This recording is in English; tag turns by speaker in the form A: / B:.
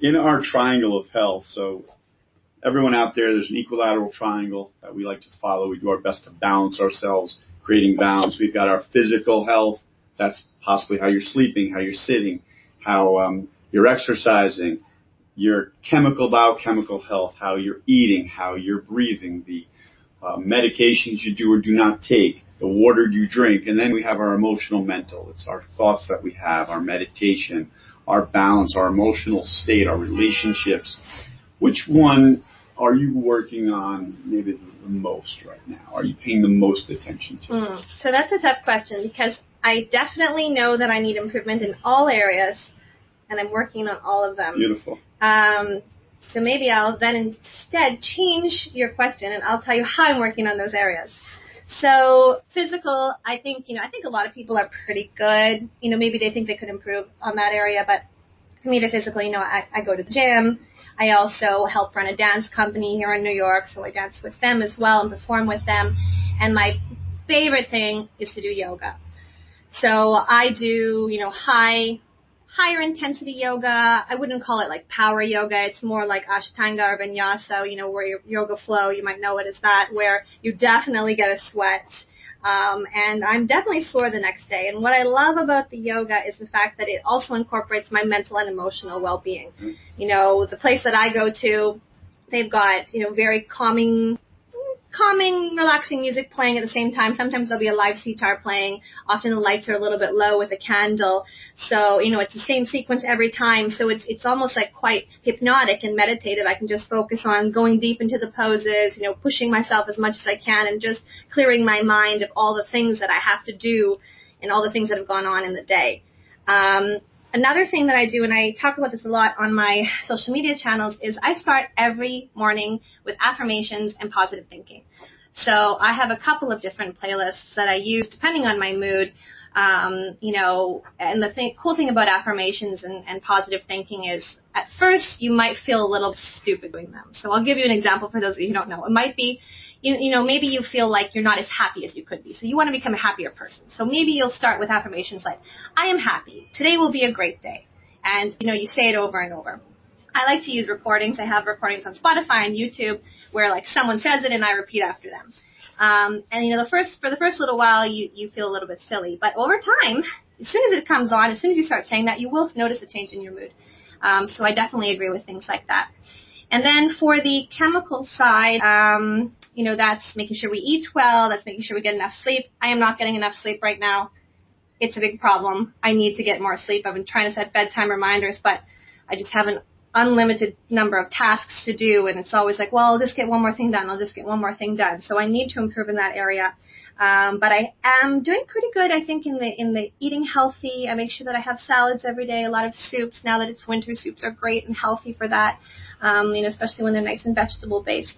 A: in our triangle of health, so everyone out there, there's an equilateral triangle that we like to follow. We do our best to balance ourselves, creating balance. We've got our physical health. That's possibly how you're sleeping, how you're sitting, how you're exercising, your biochemical health, how you're eating, how you're breathing, the medications you do or do not take, the water you drink. And then we have our emotional mental. It's our thoughts that we have, our meditation, our balance, our emotional state, our relationships. Which one are you working on maybe the most right now? Are you paying the most attention to?
B: So that's a tough question because I definitely know that I need improvement in all areas, and I'm working on all of them.
A: Beautiful.
B: So maybe I'll then instead change your question, and I'll tell you how I'm working on those areas. So physical, I think a lot of people are pretty good. Maybe they think they could improve on that area, but for me, the physical, I go to the gym. I also help run a dance company here in New York, so I dance with them as well and perform with them. And my favorite thing is to do yoga. So I do, higher intensity yoga. I wouldn't call it like power yoga. It's more like Ashtanga or Vinyasa, where your yoga flow, you might know it as that, where you definitely get a sweat. And I'm definitely sore the next day. And what I love about the yoga is the fact that it also incorporates my mental and emotional well-being. The place that I go to, they've got, very calming, relaxing music playing at the same time. Sometimes there'll be a live sitar playing. Often the lights are a little bit low with a candle. So, it's the same sequence every time. So it's almost like quite hypnotic and meditative. I can just focus on going deep into the poses, pushing myself as much as I can and just clearing my mind of all the things that I have to do and all the things that have gone on in the day. Another thing that I do, and I talk about this a lot on my social media channels, is I start every morning with affirmations and positive thinking. So I have a couple of different playlists that I use depending on my mood. And the cool thing about affirmations and positive thinking is at first you might feel a little stupid doing them. So I'll give you an example for those of you who don't know. It might be, maybe you feel like you're not as happy as you could be. So you want to become a happier person. So maybe you'll start with affirmations like, I am happy. Today will be a great day. And, you say it over and over. I like to use recordings. I have recordings on Spotify and YouTube where like someone says it and I repeat after them. And for the first little while, you feel a little bit silly. But over time, as soon as it comes on, as soon as you start saying that, you will notice a change in your mood. So I definitely agree with things like that. And then for the chemical side, that's making sure we eat well. That's making sure we get enough sleep. I am not getting enough sleep right now. It's a big problem. I need to get more sleep. I've been trying to set bedtime reminders, but I just have an unlimited number of tasks to do, and it's always like, well, I'll just get one more thing done. So I need to improve in that area. But I am doing pretty good, I think, in the eating healthy. I make sure that I have salads every day, a lot of soups. Now that it's winter, soups are great and healthy for that, especially when they're nice and vegetable based.